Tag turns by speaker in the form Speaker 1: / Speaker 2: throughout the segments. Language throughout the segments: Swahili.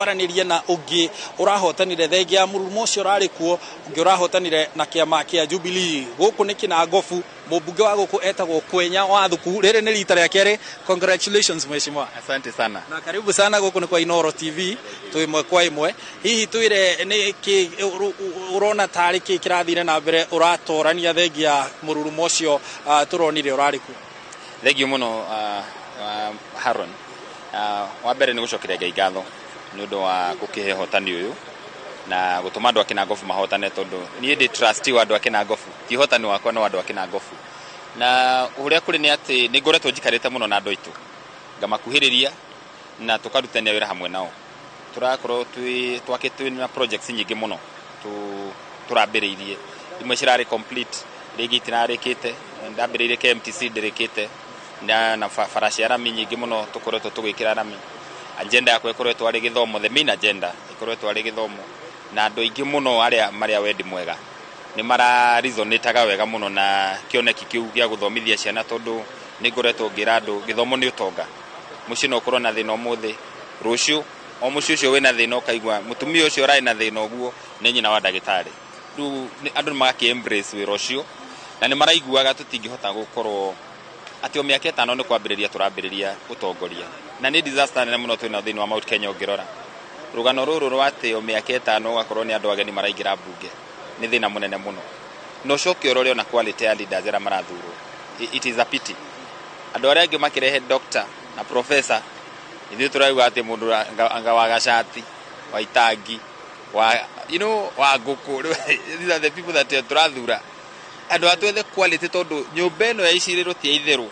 Speaker 1: paranirie na ungi urahotanire thengia murumo ucio urari kuo ungi urahotanire na kiama kia Jubilee guku ni Kinangofu mubunge wa guku etagwo Kwenya wa Thuku riri ni rita ria keri. Congratulations mheshimiwa.
Speaker 2: Asante sana
Speaker 1: na karibu sana guku ni kwa Inooro TV twimwe kwa imwe. Hihi twire ni ki urona tari ki kirathire na mbere uratorania thengia mururumo ucio turonire urari kuo?
Speaker 2: Thengio muno Haron. Wa mbere ni gucokeria Ngai ngatho ni undu wa gukihe hotani uyu na gutuma andu a Kinangofu mahotane tondu nie ndi trust wa andu a Kinangofu ti hotani wakwa no andu a Kinangofu na uria kuri ni ati ni ngoretwo njikarite muno na andu aitu ngamakuhiriria na tukarutania wira hamwe nao turakorwo twakitwe na projects nyingi muno turambiriirie imwe cirari complete rigi itirarikite ndambiriirie KMTC ndirikite na farashi ya rami nyingi muno tukoretwo tugikira rami agenda yakwe ikoretwo ari githomo the main agenda ikoretwo ari githomo na andu aingi muno aria wendi mwega ni mara resonataga wega muno na kioneki kiu gya guthomithia ciana tondu ni ngoretwo ngira andu githomo ni utonga muci no korwo na thina umuthi rucio o muci ucio wina thina ukaigwa mutumia ucio rai na thina uguo ni nyina wa ndagitari ru andu magaki embrace we rucio na ni maraiguaga tutingihota gukorwo ati o miaka 5 ni kwambiriria turambiriria utongoria na ni disaster nene muno twina thini wa Mount Kenya ungirora rugano ruru rwate o miaka 5 ugakorwo ni andu ageni maraingira bunge ni thina munene muno no shoki orore na quality ya leaders era marathuru. It is a pity andu aria angi makirehe doctor na professor ithu turaiwa ati mundu anga wa gacati wa itangi wa wa nguku. These are the people that turathura andu atwethe quality tondu nyumba eno ya iciriro ti itheru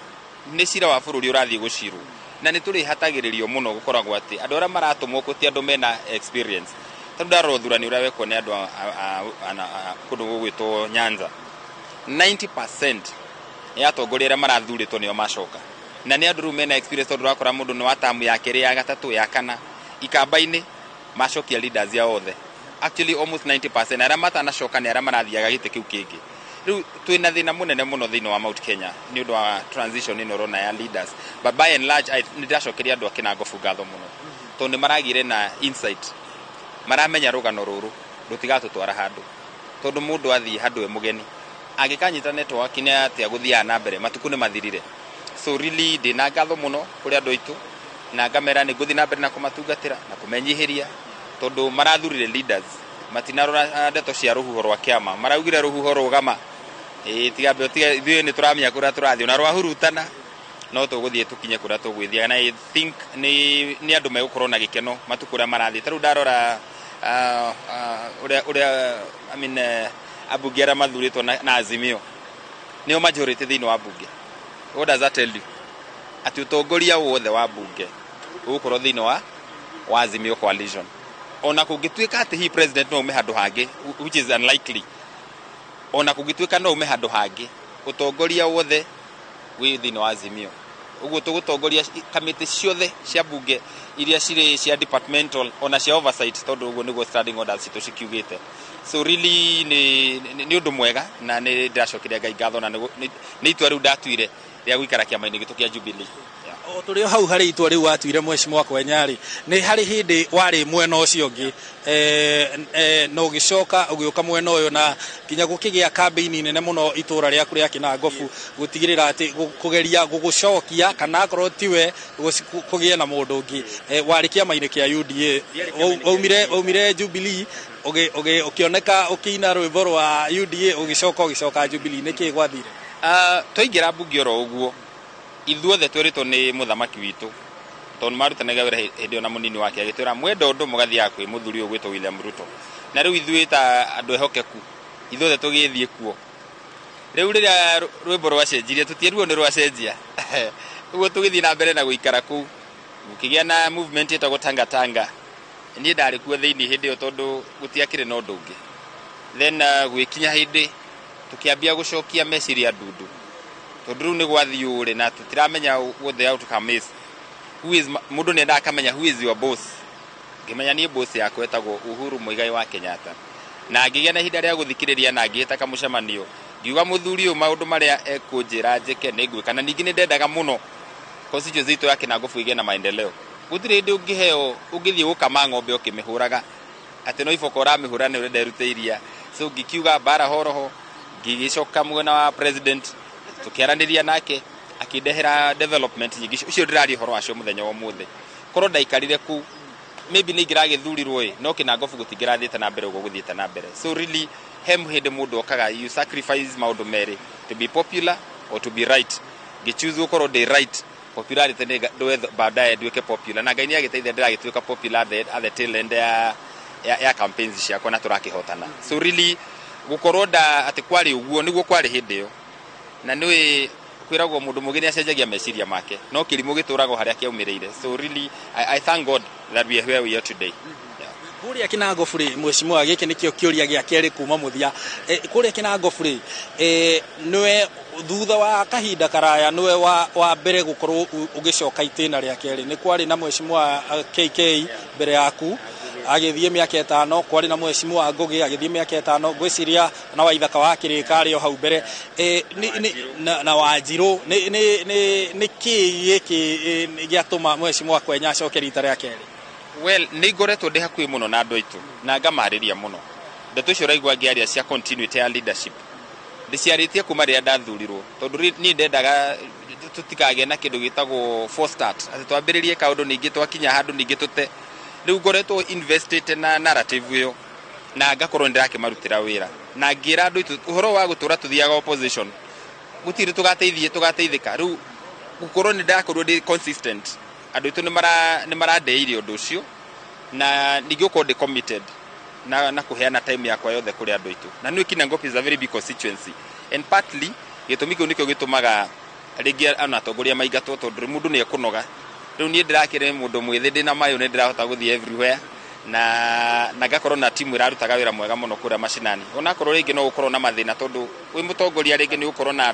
Speaker 2: ni cira wa bururi urathie guciru na ni turi hatagiririo muno gukoragwo ati andu aria maratumwo kuti andu mena experience tondu ndarothurani uria wekwo ni andu kundu gugwitwo Nyanza 90% ya atongoria aria marathuritwo nio macoka na ni andu mena experience tondu rakora mundu ni wa tamu ya keri ya gatatu ya kana ikamba-ini macokia leaders ya othe actually almost 90% aria matanacoka ni aria marathiaga gite kiu kingi. Riu twina thina munene muno thini wa Mount Kenya ni undu wa transition ino rona ya leaders but by and large ni ndacokeria andu a Kinangofu ngatho muno tondu maragire na insight maramenya rugano ruru rutigatutwara handu tondu mundu athii handu e mugeni agikanyita network ni atia guthia na mbere matuku ni mathirire so really dina ngatho muno kuri andu aitu na ngamera ni guthi na mbere na kumatungatira na kumenyihiria tondu marathurire leaders matinarora ndeto cia ruhuho rwa kiama maraugire ruhuho rugama tigambe ithuĩ ni turamenya kuria turathii na rwahurutana no tuguthie tukinye kuria tugwithia na I think ni andu megukorwo na gikeno matukura marathii taru ndarora uria I mean abunge ara mathuritwo na Azimio nio majority thini wa bunge. What does that tell you? Ati utongoria wothe wa bunge ugukorwo thini wa Azimio coalition ona kungituika ati hi president no ume handu hangi which is unlikely ona kungituika no ume handu hangi utongoria wothe wi thini wa Azimio uguo tugutongoria committee ciothe cia bunge iria ciri cia departmental ona cia oversight tondu uguo niguo standing orders citu cikiugite so really ni undu mwega na ni ndacokeria Ngai ngatho na ni itua riu ndatuire ria guikara kiama-ini gitu kia Jubilee.
Speaker 1: O turi hau hari itua riu watuire mheshimiwa Kwenyari ni hari hindi wari mwena ucio ngi no gicoka ugiuka mwena uyu na kinya gukigia campaign nene muno itura ria kuria Kinangofu gutigirira ati kugeria gugucokia kana korwo tiwe kugie na mundu ungi wari kiama-ini kia UDA umire Jubilee ukioneka ukina rwimbo rwa UDA ugicoka Jubilee niki gwathire
Speaker 2: twaingira bunge oro uguo ithuothe tweritwo ni muthamaki witu tondu marutanaga wira hindi ona munini wake agitwira mwenda undu mugathia kwi muthuri uyu gwitwo William Ruto na riu ithuĩ ta andu ehokeku ithuothe tugithie kuo riu riria rwimbo rwacenjirie tutieruo ni rwacenjia uguo tugithie na mbere na guikara ku gukigia na movement ita gutanga ni ndari kuo thiini hindi yo tondu gutiakire no ndungi then gwikinya hindi tukiambia gucokia meciria ndundu tondu riu ni gwathii uri na tutiramenya wothe outcomes who is mundu ni ndakamenya who is your boss ngimenya ni boss yako etagwo Uhuru Muigai wa Kenyatta na ngigia na hinda ria guthikiriria na ngihita kamucemanio ngiuga muthuri uyu maundu maria ekunjira njike ni ngwika na ningi ni ndendaga muno constituency itu ya Kinangofu igie na maendeleo gutire ndi ungiheo ungithie gukama ng'ombe ukimihuraga ati no iboko ramihura ni urenda iruteiria so ngikiuga bara horoho ngigicoka mwena wa president tukiaraniria nake akindehera development nyingi ucio ndirari horo acio muthenya wa muthe korwo ndaikarire ku maybe ni ngiragithurirwo no Kinangofu gutigirathiete na mbere ugo guthiete na mbere so really hindi mundu okaga you sacrifice maundu meri to be popular or to be right gichoose ukorwo ndi right popularity ni baadaye nduike popular na Ngai ni agiteithia ndiragituika popular at the tail end ya campaigns ciakwa na turakihotana so really gukorwo nda ati kwari uguo niguo kwari hindi yo na niwe kwiragwo mundu mugeni acenjagia meciria make no kirimu giturago haria kiaumireire so really I thank God that we are where we are today.
Speaker 1: Kuria Kinangofu ri mheshimiwa giki nikio kiuria gia keri kuma muthia kuria Kinangofu ri niwe thutha wa kahinda karaya niwe wa mbere gukorwo ugicoka itena ria keri ni kwari na mheshimiwa KK mbere yaku agithie miaka 5 kwari na mheshimiwa Ngugi agithie miaka 5 gwiciria na Waithaka wa Kirikari o hau mbere na Wanjiru ni ki giatuma mheshimiwa Kwenya acoke rita ria keri.
Speaker 2: Well, ni ngoretwo ndi hakuhi muno na andu aitu na ngamariria muno ndeto cio raigua ngiaria cia continuity ya leadership ndiciaritie kuma ria ndathurirwo tondu ni ndendaga tutikage na kindu gitagwo for start ati twambiririe kaundu ningi twakinya handu ningi tute riu ngoretwo invested na narrative yo na ngakorwo ndirakimarutira wira na ngira andu aitu uhoro wa gutura tuthiaga opposition gutiri tugateithika riu gukorwo ni ndakorwo ndi consistent andu itu ni marandeire undu ucio na nigiokorwo ndi committed na kuheana time yakwa yothe kuri andu itu na niwe Kinangofu is a very big constituency and partly gitumi kiu nikio gitumaga ringi anatongoria maingatwo tondu mundu ni ekunoga riu ni ndirakire mundu mwithi ndina mayo ni ndirahota guthie everywhere na ngakorwo na timu irarutaga wira mwega muno kuria mashinani ona korwo ringi no ukorwo na mathina tondu wi mutongoria ringi ni ukorwo na